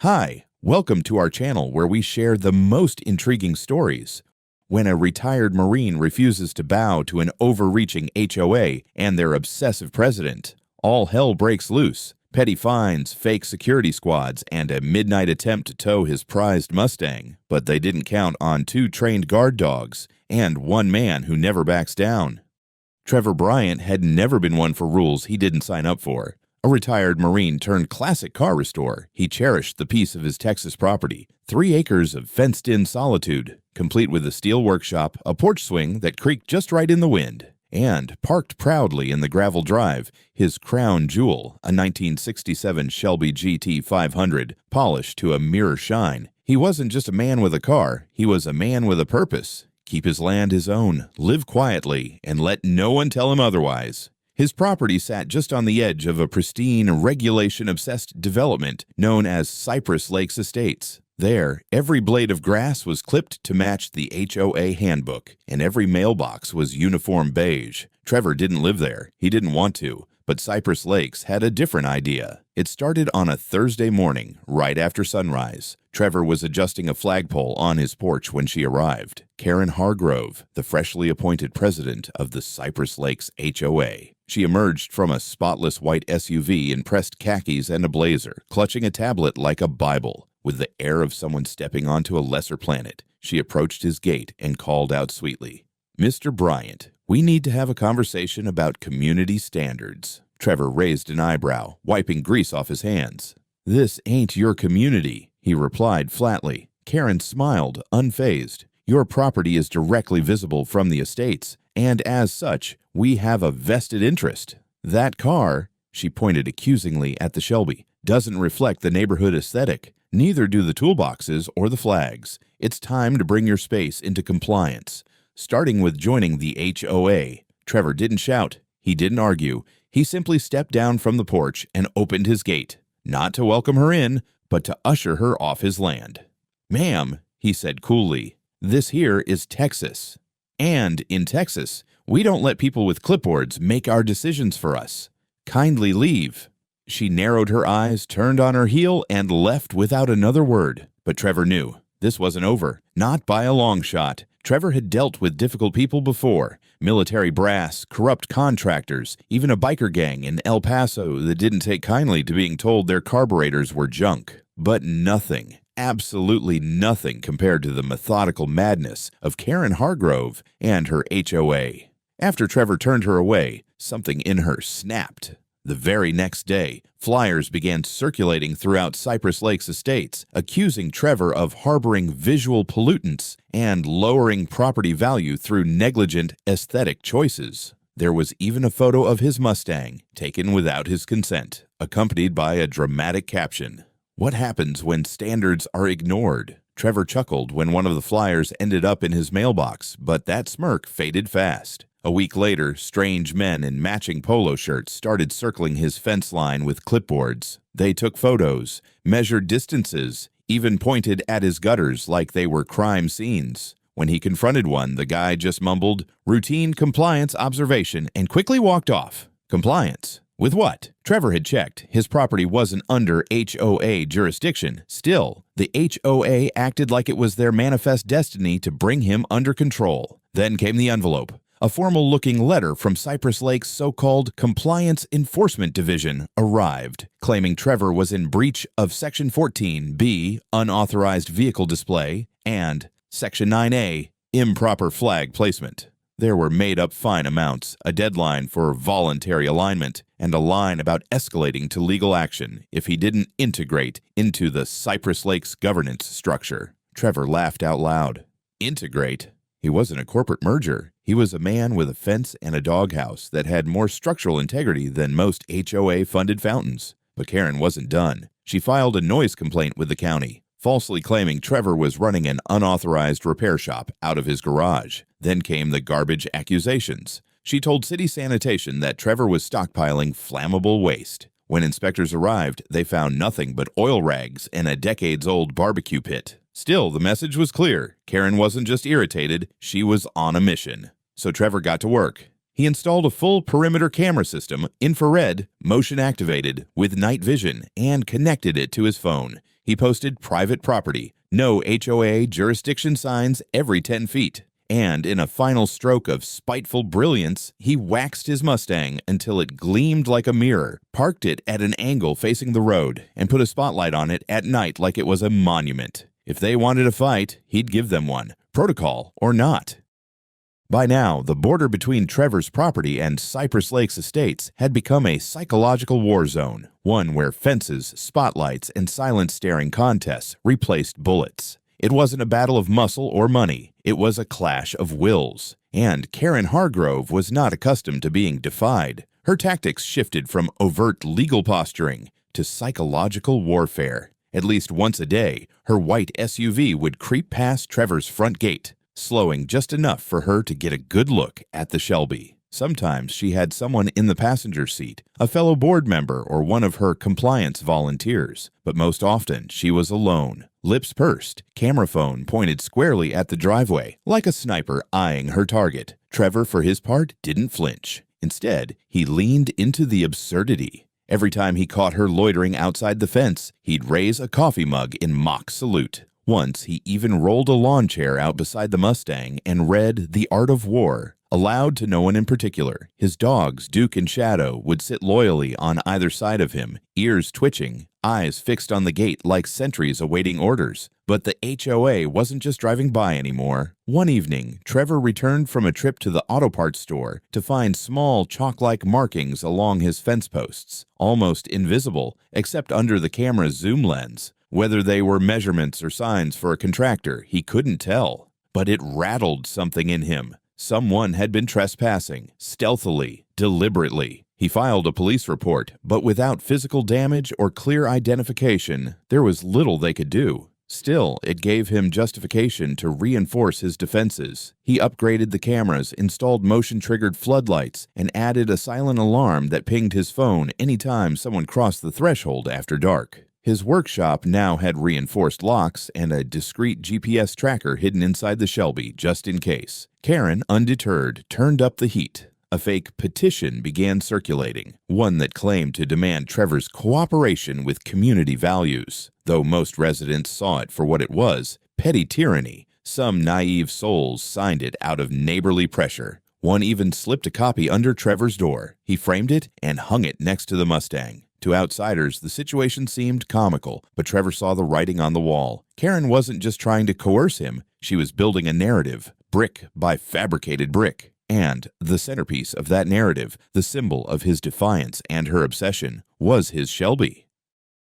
Hi, welcome to our channel where we share the most intriguing stories. When a retired Marine refuses to bow to an overreaching HOA and their obsessive president, all hell breaks loose. Petty fines, fake security squads, and a midnight attempt to tow his prized Mustang. But they didn't count on 2 trained guard dogs and 1 man who never backs down. Trevor Bryant had never been one for rules he didn't sign up for. A retired Marine turned classic car restorer, he cherished the piece of his Texas property, 3 acres of fenced-in solitude, complete with a steel workshop, a porch swing that creaked just right in the wind, and, parked proudly in the gravel drive, his crown jewel, a 1967 Shelby GT 500, polished to a mirror shine. He wasn't just a man with a car, he was a man with a purpose. Keep his land his own, live quietly, and let no one tell him otherwise. His property sat just on the edge of a pristine, regulation-obsessed development known as Cypress Lakes Estates. There, every blade of grass was clipped to match the HOA handbook, and every mailbox was uniform beige. Trevor didn't live there. He didn't want to. But Cypress Lakes had a different idea. It started on a Thursday morning, right after sunrise. Trevor was adjusting a flagpole on his porch when she arrived. Karen Hargrove, the freshly appointed president of the Cypress Lakes HOA. She emerged from a spotless white SUV in pressed khakis and a blazer, clutching a tablet like a Bible. With the air of someone stepping onto a lesser planet, she approached his gate and called out sweetly, "Mr. Bryant, we need to have a conversation about community standards." Trevor raised an eyebrow, wiping grease off his hands. "This ain't your community," he replied flatly. Karen smiled, unfazed. "Your property is directly visible from the estates, and as such, we have a vested interest. That car," she pointed accusingly at the Shelby, "doesn't reflect the neighborhood aesthetic. Neither do the toolboxes or the flags. It's time to bring your space into compliance, starting with joining the HOA." Trevor didn't shout. He didn't argue. He simply stepped down from the porch and opened his gate, not to welcome her in, but to usher her off his land. "Ma'am," he said coolly, "this here is Texas. And in Texas, we don't let people with clipboards make our decisions for us. Kindly leave." She narrowed her eyes, turned on her heel, and left without another word. But Trevor knew this wasn't over, not by a long shot. Trevor had dealt with difficult people before. Military brass, corrupt contractors, even a biker gang in El Paso that didn't take kindly to being told their carburetors were junk. But nothing, absolutely nothing compared to the methodical madness of Karen Hargrove and her HOA. After Trevor turned her away, something in her snapped. The very next day, flyers began circulating throughout Cypress Lakes Estates, accusing Trevor of harboring visual pollutants and lowering property value through negligent aesthetic choices. There was even a photo of his Mustang, taken without his consent, accompanied by a dramatic caption. What happens when standards are ignored? Trevor chuckled when one of the flyers ended up in his mailbox, but that smirk faded fast. A week later, strange men in matching polo shirts started circling his fence line with clipboards. They took photos, measured distances, even pointed at his gutters like they were crime scenes. When he confronted one, the guy just mumbled, "Routine compliance observation," and quickly walked off. Compliance? With what? Trevor had checked. His property wasn't under HOA jurisdiction. Still, the HOA acted like it was their manifest destiny to bring him under control. Then came the envelope. A formal-looking letter from Cypress Lake's so-called Compliance Enforcement Division arrived, claiming Trevor was in breach of Section 14B, Unauthorized Vehicle Display, and Section 9A, Improper Flag Placement. There were made-up fine amounts, a deadline for voluntary alignment, and a line about escalating to legal action if he didn't integrate into the Cypress Lakes governance structure. Trevor laughed out loud. Integrate? He wasn't a corporate merger. He was a man with a fence and a doghouse that had more structural integrity than most HOA-funded fountains. But Karen wasn't done. She filed a noise complaint with the county, falsely claiming Trevor was running an unauthorized repair shop out of his garage. Then came the garbage accusations. She told city sanitation that Trevor was stockpiling flammable waste. When inspectors arrived, they found nothing but oil rags and a decades-old barbecue pit. Still, the message was clear. Karen wasn't just irritated, she was on a mission. So Trevor got to work. He installed a full perimeter camera system, infrared, motion activated, with night vision, and connected it to his phone. He posted private property, no HOA jurisdiction signs every 10 feet. And in a final stroke of spiteful brilliance, he waxed his Mustang until it gleamed like a mirror, parked it at an angle facing the road, and put a spotlight on it at night like it was a monument. If they wanted a fight, he'd give them one, protocol or not. By now, the border between Trevor's property and Cypress Lakes estates had become a psychological war zone, one where fences, spotlights, and silent staring contests replaced bullets. It wasn't a battle of muscle or money, it was a clash of wills. And Karen Hargrove was not accustomed to being defied. Her tactics shifted from overt legal posturing to psychological warfare. At least once a day, her white SUV would creep past Trevor's front gate, slowing just enough for her to get a good look at the Shelby. Sometimes she had someone in the passenger seat, a fellow board member or one of her compliance volunteers, but most often she was alone, lips pursed, camera phone pointed squarely at the driveway, like a sniper eyeing her target. Trevor, for his part, didn't flinch. Instead, he leaned into the absurdity. Every time he caught her loitering outside the fence, he'd raise a coffee mug in mock salute. Once, he even rolled a lawn chair out beside the Mustang and read The Art of War, aloud to no one in particular. His dogs, Duke and Shadow, would sit loyally on either side of him, ears twitching, eyes fixed on the gate like sentries awaiting orders. But the HOA wasn't just driving by anymore. One evening, Trevor returned from a trip to the auto parts store to find small chalk-like markings along his fence posts, almost invisible except under the camera's zoom lens. Whether they were measurements or signs for a contractor, he couldn't tell. But it rattled something in him. Someone had been trespassing, stealthily, deliberately. He filed a police report, but without physical damage or clear identification, there was little they could do. Still, it gave him justification to reinforce his defenses. He upgraded the cameras, installed motion-triggered floodlights, and added a silent alarm that pinged his phone anytime someone crossed the threshold after dark. His workshop now had reinforced locks and a discreet GPS tracker hidden inside the Shelby just in case. Karen, undeterred, turned up the heat. A fake petition began circulating, one that claimed to demand Trevor's cooperation with community values. Though most residents saw it for what it was, petty tyranny, some naive souls signed it out of neighborly pressure. One even slipped a copy under Trevor's door. He framed it and hung it next to the Mustang. To outsiders, the situation seemed comical, but Trevor saw the writing on the wall. Karen wasn't just trying to coerce him, she was building a narrative, brick by fabricated brick. And the centerpiece of that narrative, the symbol of his defiance and her obsession, was his Shelby.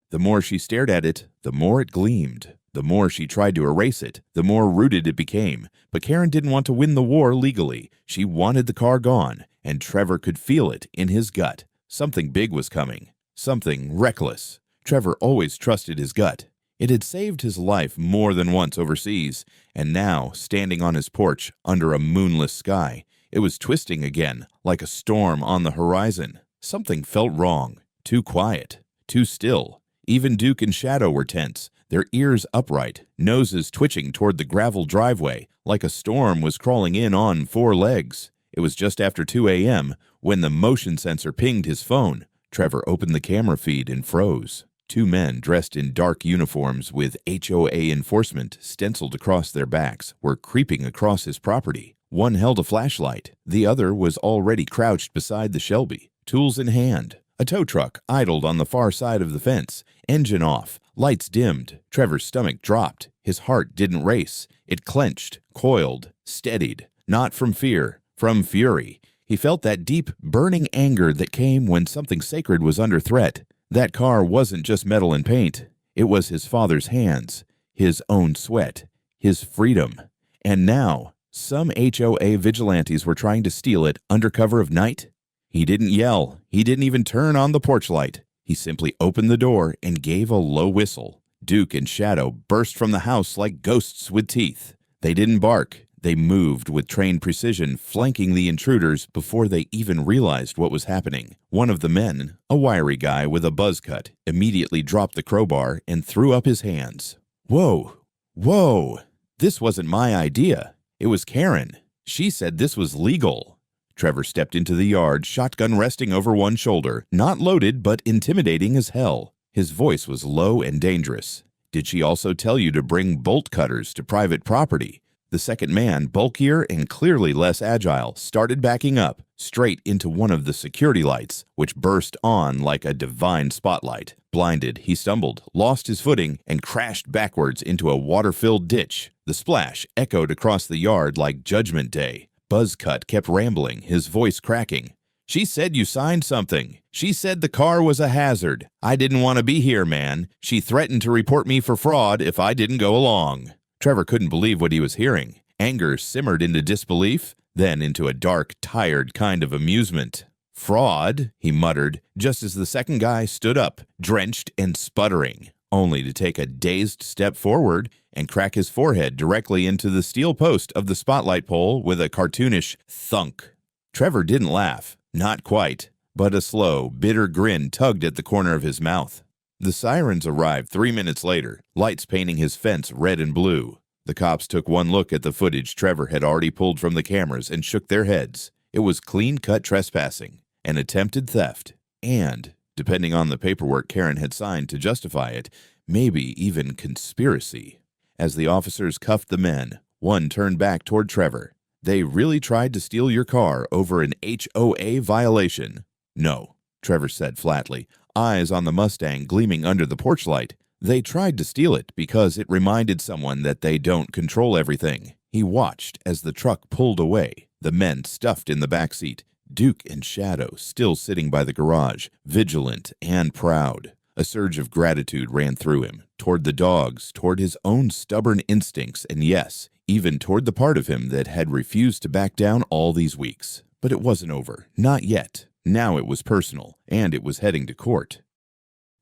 The more she stared at it, the more it gleamed. The more she tried to erase it, the more rooted it became. But Karen didn't want to win the war legally. She wanted the car gone, and Trevor could feel it in his gut. Something big was coming. Something reckless. Trevor always trusted his gut. It had saved his life more than once overseas, and now, standing on his porch under a moonless sky, it was twisting again, like a storm on the horizon. Something felt wrong. Too quiet. Too still. Even Duke and Shadow were tense, their ears upright, noses twitching toward the gravel driveway, like a storm was crawling in on four legs. It was just after 2 a.m. when the motion sensor pinged his phone. Trevor opened the camera feed and froze. Two men dressed in dark uniforms with HOA enforcement stenciled across their backs were creeping across his property. One held a flashlight. The other was already crouched beside the Shelby, tools in hand. A tow truck idled on the far side of the fence, engine off, lights dimmed. Trevor's stomach dropped. His heart didn't race. It clenched, coiled, steadied. Not from fear, from fury. He felt that deep, burning anger that came when something sacred was under threat. That car wasn't just metal and paint. It was his father's hands, his own sweat, his freedom. And now, some HOA vigilantes were trying to steal it under cover of night. He didn't yell. He didn't even turn on the porch light. He simply opened the door and gave a low whistle. Duke and Shadow burst from the house like ghosts with teeth. They didn't bark. They moved with trained precision, flanking the intruders before they even realized what was happening. One of the men, a wiry guy with a buzz cut, immediately dropped the crowbar and threw up his hands. Whoa! Whoa! This wasn't my idea. It was Karen. She said this was legal. Trevor stepped into the yard, shotgun resting over one shoulder, not loaded but intimidating as hell. His voice was low and dangerous. Did she also tell you to bring bolt cutters to private property? The second man, bulkier and clearly less agile, started backing up, straight into one of the security lights, which burst on like a divine spotlight. Blinded, he stumbled, lost his footing, and crashed backwards into a water-filled ditch. The splash echoed across the yard like Judgment Day. Buzzcut kept rambling, his voice cracking. "She said you signed something. She said the car was a hazard. I didn't want to be here, man. She threatened to report me for fraud if I didn't go along." Trevor couldn't believe what he was hearing. Anger simmered into disbelief, then into a dark, tired kind of amusement. "Fraud," he muttered, just as the second guy stood up, drenched and sputtering, only to take a dazed step forward and crack his forehead directly into the steel post of the spotlight pole with a cartoonish thunk. Trevor didn't laugh, not quite, but a slow, bitter grin tugged at the corner of his mouth. The sirens arrived 3 minutes later, lights painting his fence red and blue. The cops took one look at the footage Trevor had already pulled from the cameras and shook their heads. It was clean-cut trespassing, an attempted theft, and, depending on the paperwork Karen had signed to justify it, maybe even conspiracy. As the officers cuffed the men, one turned back toward Trevor. "They really tried to steal your car over an HOA violation?" "No," Trevor said flatly, eyes on the Mustang gleaming under the porch light. "They tried to steal it because it reminded someone that they don't control everything." He watched as the truck pulled away, the men stuffed in the back seat, Duke and Shadow still sitting by the garage, vigilant and proud. A surge of gratitude ran through him, toward the dogs, toward his own stubborn instincts, and yes, even toward the part of him that had refused to back down all these weeks. But it wasn't over. Not yet. Now it was personal, and it was heading to court.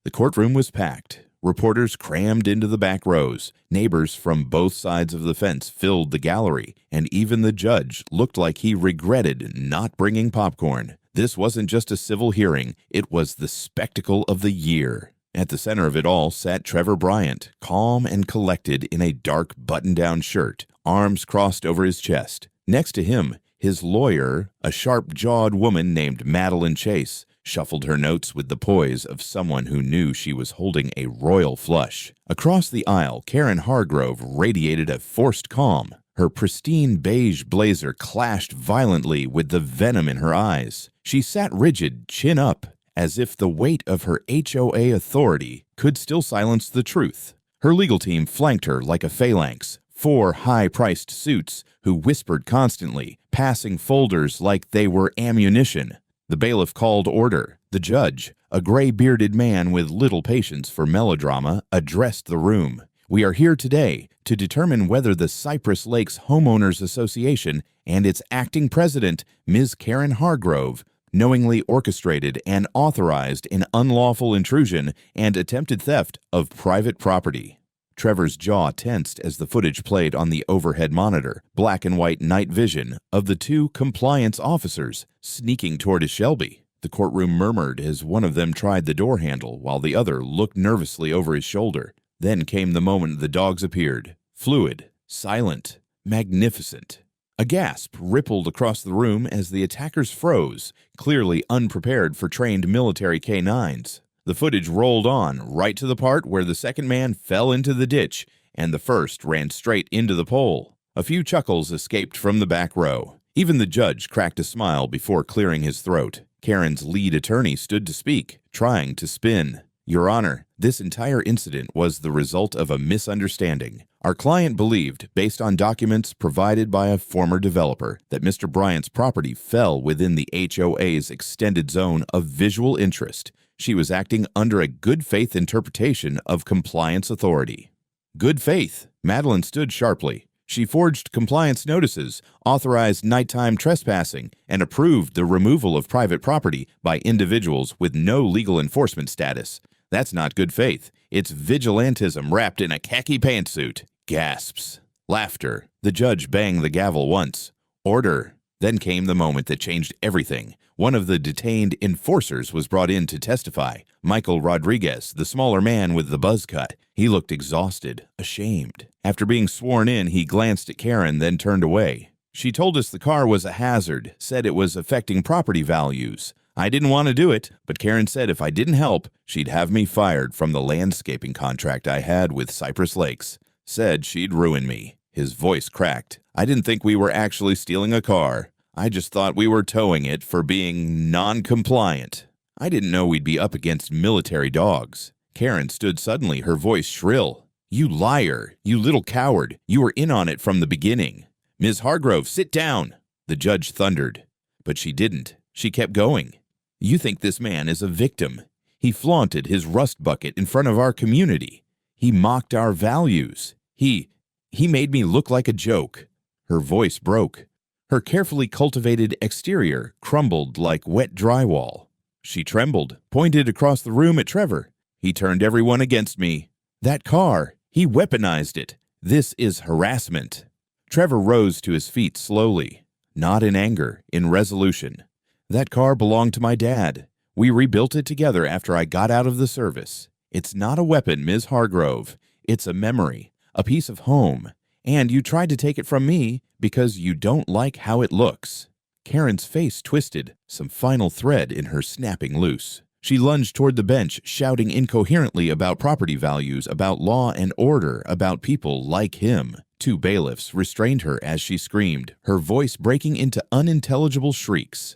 The courtroom was packed. Reporters crammed into the back rows. Neighbors from both sides of the fence filled the gallery, and even the judge looked like he regretted not bringing popcorn. This wasn't just a civil hearing, it was the spectacle of the year. At the center of it all sat Trevor Bryant, calm and collected in a dark button-down shirt, arms crossed over his chest. Next to him, his lawyer, a sharp-jawed woman named Madeline Chase, shuffled her notes with the poise of someone who knew she was holding a royal flush. Across the aisle, Karen Hargrove radiated a forced calm. Her pristine beige blazer clashed violently with the venom in her eyes. She sat rigid, chin up, as if the weight of her HOA authority could still silence the truth. Her legal team flanked her like a phalanx, 4 high-priced suits who whispered constantly, passing folders like they were ammunition. The bailiff called order. The judge, a gray-bearded man with little patience for melodrama, addressed the room. "We are here today to determine whether the Cypress Lakes Homeowners Association and its acting president, Ms. Karen Hargrove, knowingly orchestrated and authorized an unlawful intrusion and attempted theft of private property." Trevor's jaw tensed as the footage played on the overhead monitor, black and white night vision of the 2 compliance officers sneaking toward his Shelby. The courtroom murmured as one of them tried the door handle while the other looked nervously over his shoulder. Then came the moment the dogs appeared, fluid, silent, magnificent. A gasp rippled across the room as the attackers froze, clearly unprepared for trained military canines. The footage rolled on, right to the part where the second man fell into the ditch and the first ran straight into the pole. A few chuckles escaped from the back row. Even the judge cracked a smile before clearing his throat. Karen's lead attorney stood to speak, trying to spin. "Your Honor, this entire incident was the result of a misunderstanding. Our client believed, based on documents provided by a former developer, that Mr. Bryant's property fell within the HOA's extended zone of visual interest. She was acting under a good faith interpretation of compliance authority." Good faith. Madeline stood sharply. She forged compliance notices, authorized nighttime trespassing, and approved the removal of private property by individuals with no legal enforcement status. That's not good faith. It's vigilantism wrapped in a khaki pantsuit. Gasps. Laughter. The judge banged the gavel once. Order. Then came the moment that changed everything. One of the detained enforcers was brought in to testify. Michael Rodriguez, the smaller man with the buzz cut. He looked exhausted, ashamed. After being sworn in, he glanced at Karen, then turned away. "She told us the car was a hazard, said it was affecting property values. I didn't want to do it, but Karen said if I didn't help, she'd have me fired from the landscaping contract I had with Cypress Lakes. Said she'd ruin me. His voice cracked. I didn't think we were actually stealing a car. I just thought we were towing it for being non-compliant. I didn't know we'd be up against military dogs. Karen stood suddenly, her voice shrill. You liar! You little coward! You were in on it from the beginning. Ms. Hargrove, sit down! The judge thundered. But she didn't. She kept going. You think this man is a victim. He flaunted his rust bucket in front of our community. He mocked our values. He made me look like a joke. Her voice broke. Her carefully cultivated exterior crumbled like wet drywall. She trembled, pointed across the room at Trevor. He turned everyone against me. That car, he weaponized it. This is harassment. Trevor rose to his feet slowly, not in anger, in resolution. That car belonged to my dad. We rebuilt it together after I got out of the service. It's not a weapon, Ms. Hargrove. It's a memory, a piece of home. And you tried to take it from me because you don't like how it looks. Karen's face twisted, some final thread in her snapping loose. She lunged toward the bench, shouting incoherently about property values, about law and order, about people like him. Two bailiffs restrained her as she screamed, her voice breaking into unintelligible shrieks.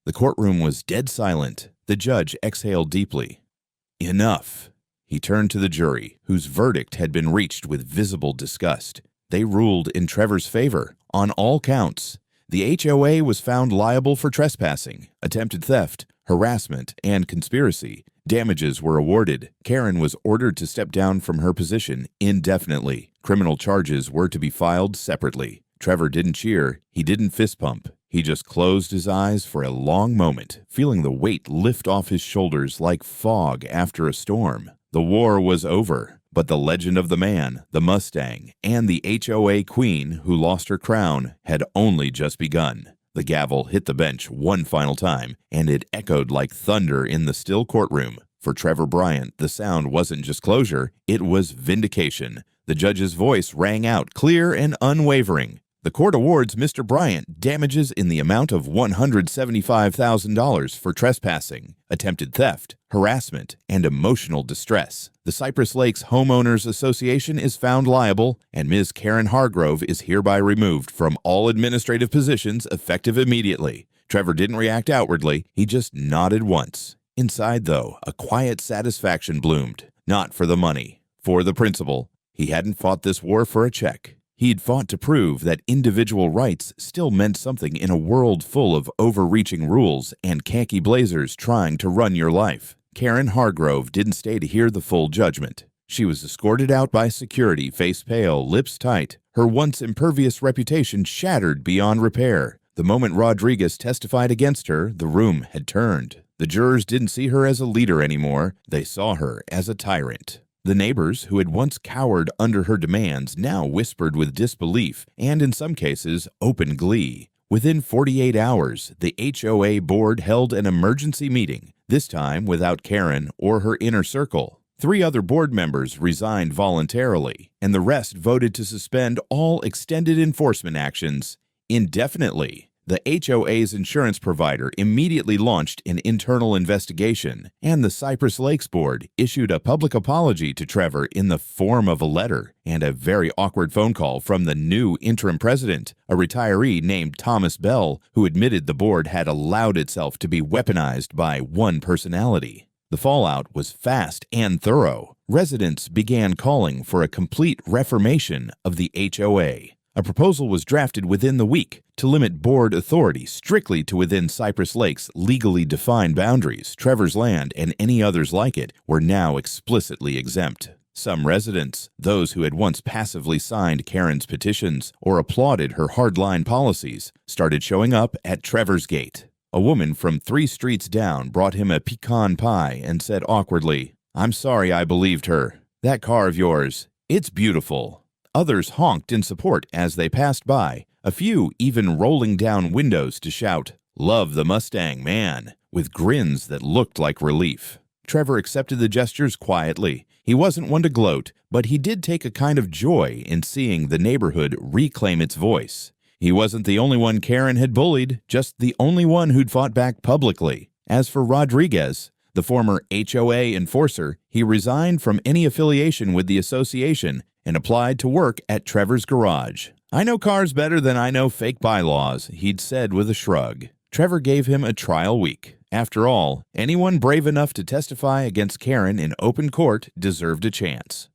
The courtroom was dead silent. The judge exhaled deeply. Enough. He turned to the jury, whose verdict had been reached with visible disgust. They ruled in Trevor's favor, on all counts. The HOA was found liable for trespassing, attempted theft, harassment, and conspiracy. Damages were awarded. Karen was ordered to step down from her position indefinitely. Criminal charges were to be filed separately. Trevor didn't cheer. He didn't fist pump. He just closed his eyes for a long moment, feeling the weight lift off his shoulders like fog after a storm. The war was over, but the legend of the man, the Mustang, and the HOA queen who lost her crown had only just begun. The gavel hit the bench one final time, and it echoed like thunder in the still courtroom. For Trevor Bryant, the sound wasn't just closure, it was vindication. The judge's voice rang out clear and unwavering. The court awards Mr. Bryant damages in the amount of $175,000 for trespassing, attempted theft, harassment, and emotional distress. The Cypress Lakes Homeowners Association is found liable, and Ms. Karen Hargrove is hereby removed from all administrative positions effective immediately. Trevor didn't react outwardly, he just nodded once. Inside, though, a quiet satisfaction bloomed. Not for the money, for the principle. He hadn't fought this war for a check. He'd fought to prove that individual rights still meant something in a world full of overreaching rules and khaki blazers trying to run your life. Karen Hargrove didn't stay to hear the full judgment. She was escorted out by security, face pale, lips tight, her once impervious reputation shattered beyond repair. The moment Rodriguez testified against her, the room had turned. The jurors didn't see her as a leader anymore. They saw her as a tyrant. The neighbors, who had once cowered under her demands, now whispered with disbelief and, in some cases, open glee. Within 48 hours, the HOA board held an emergency meeting, this time without Karen or her inner circle. 3 other board members resigned voluntarily, and the rest voted to suspend all extended enforcement actions indefinitely. The HOA's insurance provider immediately launched an internal investigation, and the Cypress Lakes Board issued a public apology to Trevor in the form of a letter and a very awkward phone call from the new interim president, a retiree named Thomas Bell, who admitted the board had allowed itself to be weaponized by one personality. The fallout was fast and thorough. Residents began calling for a complete reformation of the HOA. A proposal was drafted within the week to limit board authority strictly to within Cypress Lake's legally defined boundaries. Trevor's land and any others like it were now explicitly exempt. Some residents, those who had once passively signed Karen's petitions or applauded her hardline policies, started showing up at Trevor's gate. A woman from 3 streets down brought him a pecan pie and said awkwardly, "I'm sorry I believed her. That car of yours, it's beautiful." Others honked in support as they passed by, a few even rolling down windows to shout, "Love the Mustang, man," with grins that looked like relief. Trevor accepted the gestures quietly. He wasn't one to gloat, but he did take a kind of joy in seeing the neighborhood reclaim its voice. He wasn't the only one Karen had bullied, just the only one who'd fought back publicly. As for Rodriguez, the former HOA enforcer, he resigned from any affiliation with the association and applied to work at Trevor's garage. "I know cars better than I know fake bylaws," he'd said with a shrug. Trevor gave him a trial week. After all, anyone brave enough to testify against Karen in open court deserved a chance.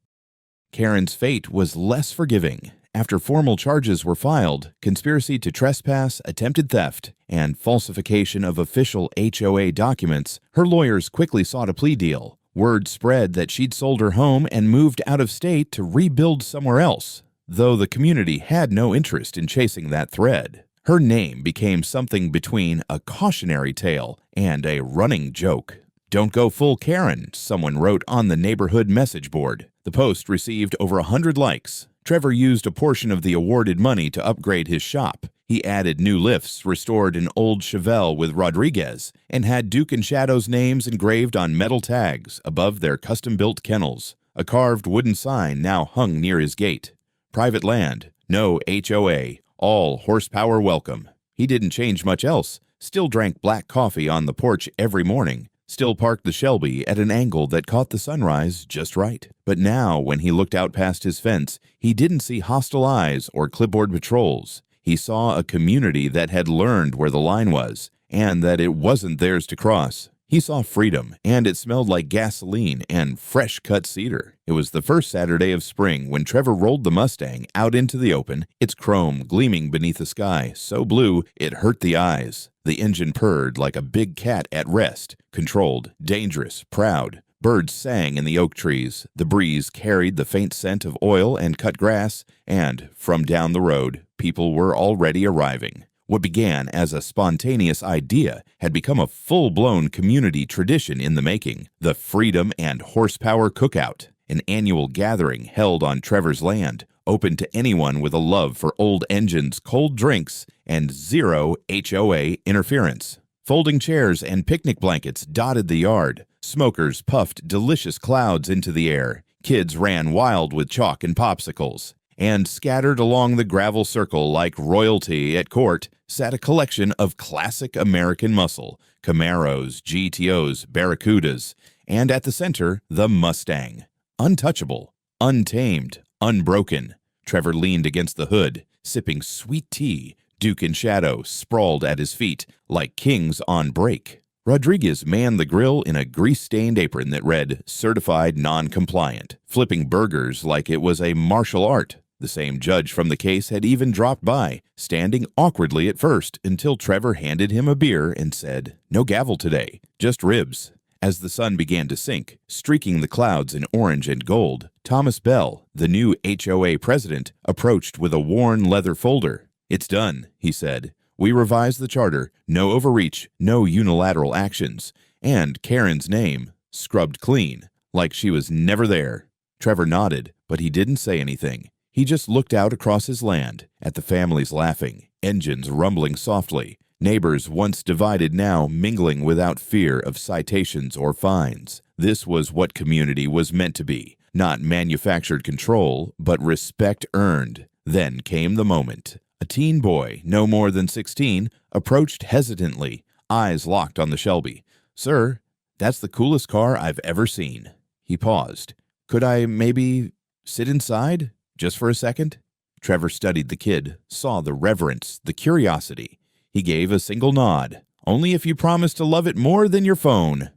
Karen's fate was less forgiving. After formal charges were filed, conspiracy to trespass, attempted theft, and falsification of official HOA documents, her lawyers quickly sought a plea deal. Word spread that she'd sold her home and moved out of state to rebuild somewhere else, though the community had no interest in chasing that thread. Her name became something between a cautionary tale and a running joke. "Don't go full Karen," someone wrote on the neighborhood message board. The post received over 100 likes. Trevor used a portion of the awarded money to upgrade his shop. He added new lifts, restored an old Chevelle with Rodriguez, and had Duke and Shadow's names engraved on metal tags above their custom-built kennels. A carved wooden sign now hung near his gate. "Private land, no HOA, all horsepower welcome." He didn't change much else. Still drank black coffee on the porch every morning. Still parked the Shelby at an angle that caught the sunrise just right. But now, when he looked out past his fence, he didn't see hostile eyes or clipboard patrols. He saw a community that had learned where the line was, and that it wasn't theirs to cross. He saw freedom, and it smelled like gasoline and fresh-cut cedar. It was the first Saturday of spring when Trevor rolled the Mustang out into the open, its chrome gleaming beneath a sky so blue it hurt the eyes. The engine purred like a big cat at rest, controlled, dangerous, proud. Birds sang in the oak trees. The breeze carried the faint scent of oil and cut grass, and, from down the road, people were already arriving. What began as a spontaneous idea had become a full-blown community tradition in the making. The Freedom and Horsepower Cookout, an annual gathering held on Trevor's land, open to anyone with a love for old engines, cold drinks, and zero HOA interference. Folding chairs and picnic blankets dotted the yard. Smokers puffed delicious clouds into the air. Kids ran wild with chalk and popsicles. And scattered along the gravel circle like royalty at court sat a collection of classic American muscle, Camaros, GTOs, Barracudas, and at the center, the Mustang. Untouchable, untamed, unbroken. Trevor leaned against the hood, sipping sweet tea. Duke and Shadow sprawled at his feet like kings on break. Rodriguez manned the grill in a grease-stained apron that read, "Certified Non-Compliant," flipping burgers like it was a martial art. The same judge from the case had even dropped by, standing awkwardly at first until Trevor handed him a beer and said, "No gavel today, just ribs." As the sun began to sink, streaking the clouds in orange and gold, Thomas Bell, the new HOA president, approached with a worn leather folder. "It's done," he said. "We revised the charter, no overreach, no unilateral actions, and Karen's name scrubbed clean, like she was never there." Trevor nodded, but he didn't say anything. He just looked out across his land, at the families laughing, engines rumbling softly, neighbors once divided now mingling without fear of citations or fines. This was what community was meant to be, not manufactured control, but respect earned. Then came the moment. A teen boy, no more than 16, approached hesitantly, eyes locked on the Shelby. "Sir, that's the coolest car I've ever seen." He paused. "Could I maybe sit inside? Just for a second?" Trevor studied the kid, saw the reverence, the curiosity. He gave a single nod. "Only if you promise to love it more than your phone."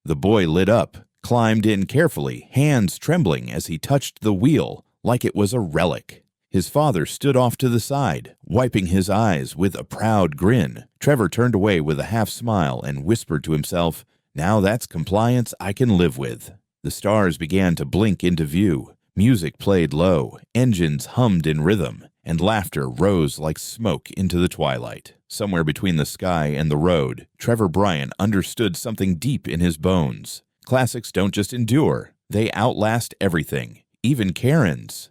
The boy lit up, climbed in carefully, hands trembling as he touched the wheel like it was a relic. His father stood off to the side, wiping his eyes with a proud grin. Trevor turned away with a half smile and whispered to himself, "Now that's compliance I can live with." The stars began to blink into view. Music played low, engines hummed in rhythm, and laughter rose like smoke into the twilight. Somewhere between the sky and the road, Trevor Bryant understood something deep in his bones. Classics don't just endure, they outlast everything, even Karen's.